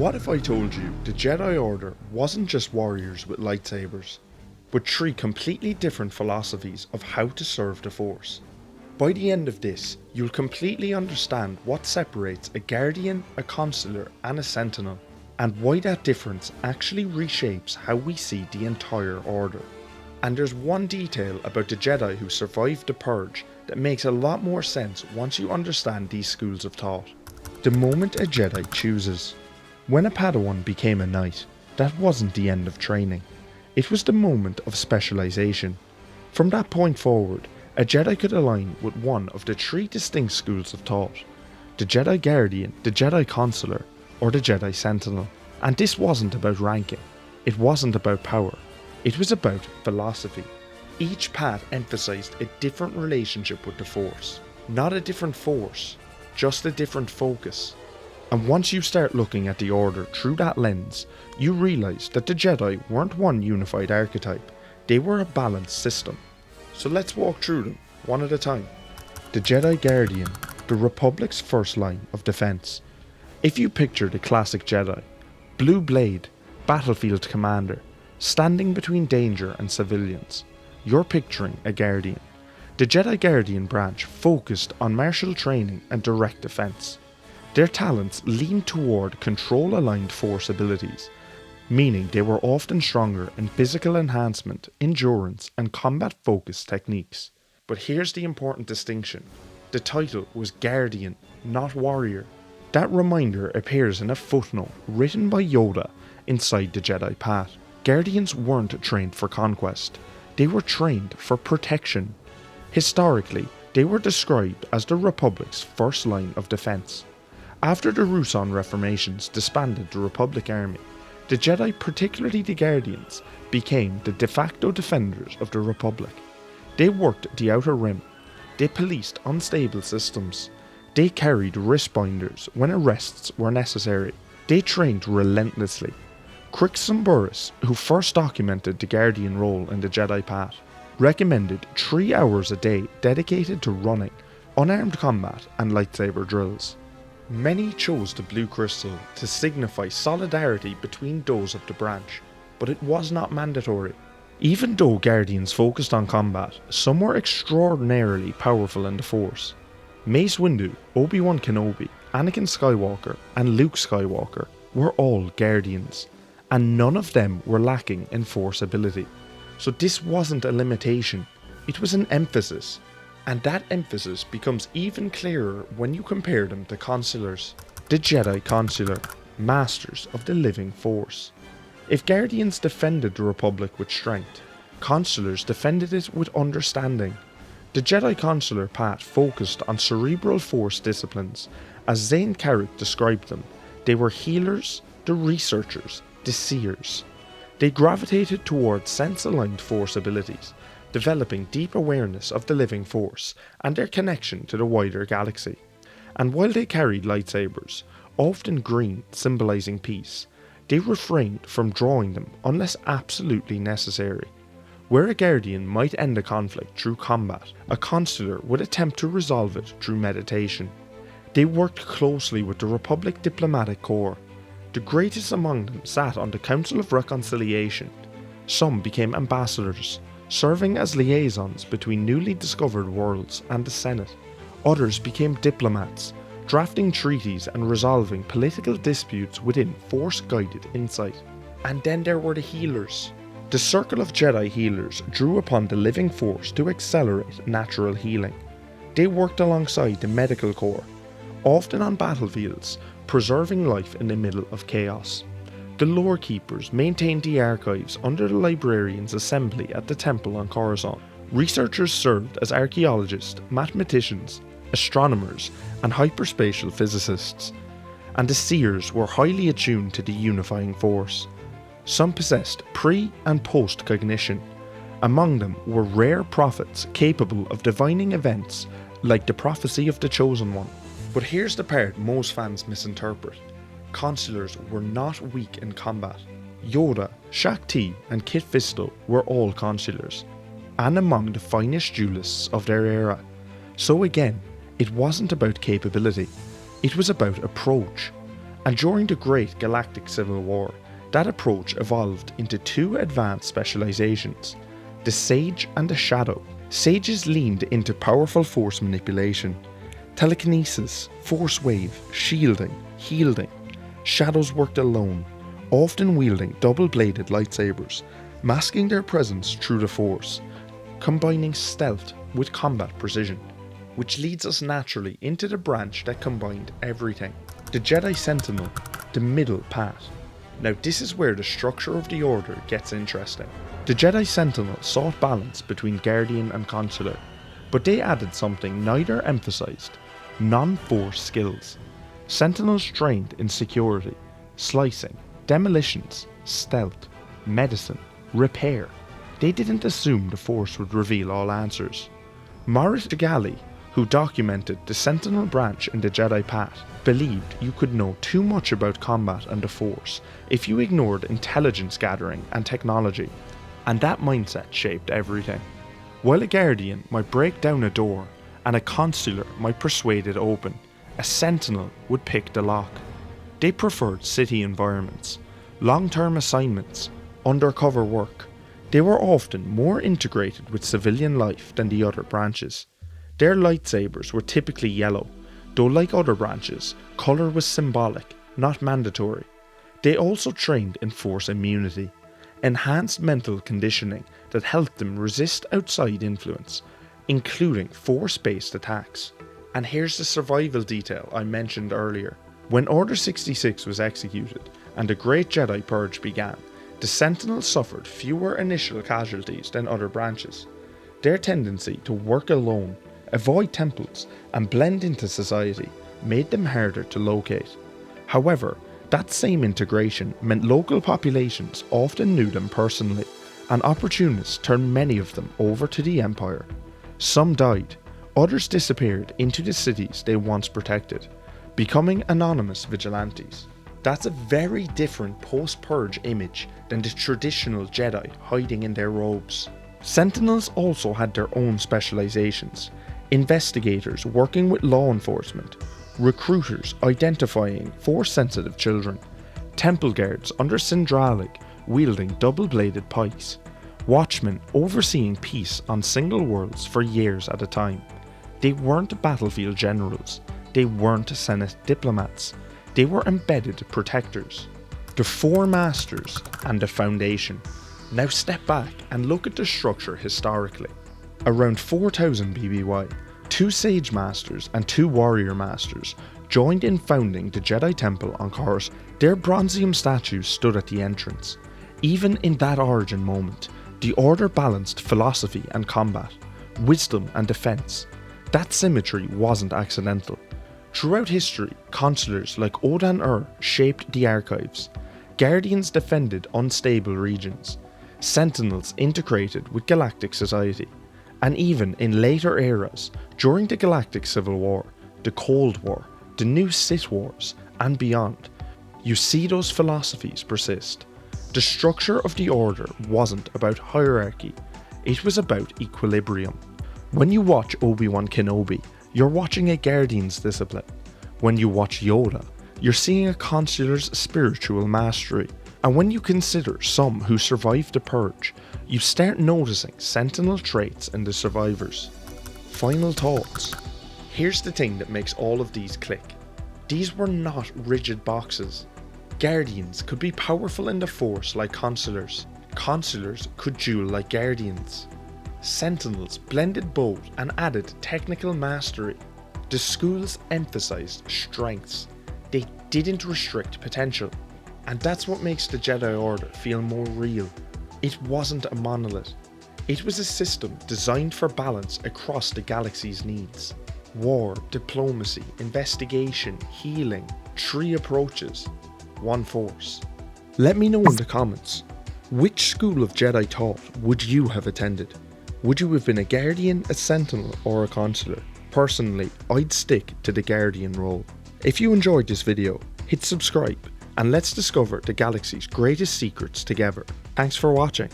What if I told you the Jedi Order wasn't just warriors with lightsabers, but three completely different philosophies of how to serve the Force? By the end of this, you'll completely understand what separates a Guardian, a Consular and a Sentinel, and why that difference actually reshapes how we see the entire Order. And there's one detail about the Jedi who survived the Purge that makes a lot more sense once you understand these schools of thought. The moment a Jedi chooses. When a Padawan became a Knight, that wasn't the end of training. It was the moment of specialization. From that point forward, a Jedi could align with one of the three distinct schools of thought: the Jedi Guardian, the Jedi Consular, or the Jedi Sentinel. And this wasn't about ranking. It wasn't about power. It was about philosophy. Each path emphasized a different relationship with the Force. Not a different force, just a different focus. And once you start looking at the Order through that lens, you realise that the Jedi weren't one unified archetype, they were a balanced system. So let's walk through them, one at a time. The Jedi Guardian, the Republic's first line of defence. If you picture the classic Jedi, blue blade, battlefield commander, standing between danger and civilians, you're picturing a Guardian. The Jedi Guardian branch focused on martial training and direct defence. Their talents leaned toward control-aligned Force abilities, meaning they were often stronger in physical enhancement, endurance and combat-focused techniques. But here's the important distinction. The title was Guardian, not Warrior. That reminder appears in a footnote written by Yoda inside the Jedi Path. Guardians weren't trained for conquest, they were trained for protection. Historically, they were described as the Republic's first line of defence. After the Ruusan reformations disbanded the Republic army, the Jedi, particularly the Guardians, became the de facto defenders of the Republic. They worked the Outer Rim, they policed unstable systems, they carried wristbinders when arrests were necessary, they trained relentlessly. Crixum Burrus, who first documented the Guardian role in the Jedi Path, recommended 3 hours a day dedicated to running, unarmed combat and lightsaber drills. Many chose the blue crystal to signify solidarity between those of the branch, but it was not mandatory. Even though Guardians focused on combat, some were extraordinarily powerful in the Force. Mace Windu, Obi-Wan Kenobi, Anakin Skywalker and Luke Skywalker were all Guardians, and none of them were lacking in Force ability. So this wasn't a limitation, it was an emphasis. And that emphasis becomes even clearer when you compare them to Consulars. The Jedi Consular, masters of the living Force. If Guardians defended the Republic with strength, Consulars defended it with understanding. The Jedi Consular path focused on cerebral Force disciplines. As Zane Carrick described them, they were healers, the researchers, the seers. They gravitated towards sense-aligned Force abilities, developing deep awareness of the living Force and their connection to the wider galaxy. And while they carried lightsabers, often green symbolising peace, they refrained from drawing them unless absolutely necessary. Where a Guardian might end a conflict through combat, a Consular would attempt to resolve it through meditation. They worked closely with the Republic diplomatic corps. The greatest among them sat on the Council of Reconciliation. Some became ambassadors, serving as liaisons between newly discovered worlds and the Senate. Others became diplomats, drafting treaties and resolving political disputes within Force-guided insight. And then there were the healers. The Circle of Jedi Healers drew upon the living Force to accelerate natural healing. They worked alongside the medical corps, often on battlefields, preserving life in the middle of chaos. The Lore Keepers maintained the archives under the Librarians' Assembly at the Temple on Coruscant. Researchers served as archaeologists, mathematicians, astronomers, and hyperspatial physicists. And the Seers were highly attuned to the unifying Force. Some possessed pre- and post-cognition. Among them were rare prophets capable of divining events like the prophecy of the Chosen One. But here's the part most fans misinterpret. Consulars were not weak in combat. Yoda, Shaak Ti and Kit Fisto were all Consulars, and among the finest duelists of their era. So again, it wasn't about capability, it was about approach. And during the Great Galactic Civil War, that approach evolved into two advanced specializations, the Sage and the Shadow. Sages leaned into powerful force manipulation, telekinesis, force wave, shielding, healing. Shadows worked alone, often wielding double-bladed lightsabers, masking their presence through the force, combining stealth with combat precision. Which leads us naturally into the branch that combined everything, the Jedi Sentinel, the middle path. Now this is where the structure of the Order gets interesting. The Jedi Sentinel sought balance between Guardian and Consular, but they added something neither emphasized: non-force skills. Sentinels trained in security, slicing, demolitions, stealth, medicine, repair. They didn't assume the Force would reveal all answers. Marit Degali, who documented the Sentinel branch in the Jedi Path, believed you could know too much about combat and the Force if you ignored intelligence gathering and technology, and that mindset shaped everything. While a Guardian might break down a door, and a Consular might persuade it open, a Sentinel would pick the lock. They preferred city environments, long-term assignments, undercover work. They were often more integrated with civilian life than the other branches. Their lightsabers were typically yellow, though like other branches, colour was symbolic, not mandatory. They also trained in force immunity, enhanced mental conditioning that helped them resist outside influence, including force-based attacks. And here's the survival detail I mentioned earlier. When Order 66 was executed and the Great Jedi Purge began, the Sentinels suffered fewer initial casualties than other branches. Their tendency to work alone, avoid temples, and blend into society made them harder to locate. However, that same integration meant local populations often knew them personally, and opportunists turned many of them over to the Empire. Some died, others disappeared into the cities they once protected, becoming anonymous vigilantes. That's a very different post-purge image than the traditional Jedi hiding in their robes. Sentinels also had their own specializations: investigators working with law enforcement, recruiters identifying force-sensitive children, temple guards under Sindralig wielding double-bladed pikes, watchmen overseeing peace on single worlds for years at a time. They weren't battlefield generals, they weren't Senate diplomats, they were embedded protectors. The Four Masters and the Foundation. Now step back and look at the structure historically. Around 4000 BBY, 2 Sage Masters and 2 Warrior Masters joined in founding the Jedi Temple on Coruscant. Their bronzium statues stood at the entrance. Even in that origin moment, the Order balanced philosophy and combat, wisdom and defense. That symmetry wasn't accidental. Throughout history, Consulars like Odan shaped the archives. Guardians defended unstable regions. Sentinels integrated with galactic society. And even in later eras, during the Galactic Civil War, the Cold War, the new Sith Wars, and beyond, you see those philosophies persist. The structure of the Order wasn't about hierarchy, it was about equilibrium. When you watch Obi-Wan Kenobi, you're watching a Guardian's discipline. When you watch Yoda, you're seeing a Consular's spiritual mastery. And when you consider some who survived the Purge, you start noticing Sentinel traits in the survivors. Final thoughts. Here's the thing that makes all of these click. These were not rigid boxes. Guardians could be powerful in the Force like Consulars. Consulars could duel like Guardians. Sentinels blended both and added technical mastery. The schools emphasized strengths. They didn't restrict potential. And that's what makes the Jedi Order feel more real. It wasn't a monolith. It was a system designed for balance across the galaxy's needs. War, diplomacy, investigation, healing, 3 approaches, 1 force. Let me know in the comments, which school of Jedi thought would you have attended? Would you have been a Guardian, a Sentinel, or a Consular? Personally, I'd stick to the Guardian role. If you enjoyed this video, hit subscribe and let's discover the galaxy's greatest secrets together. Thanks for watching.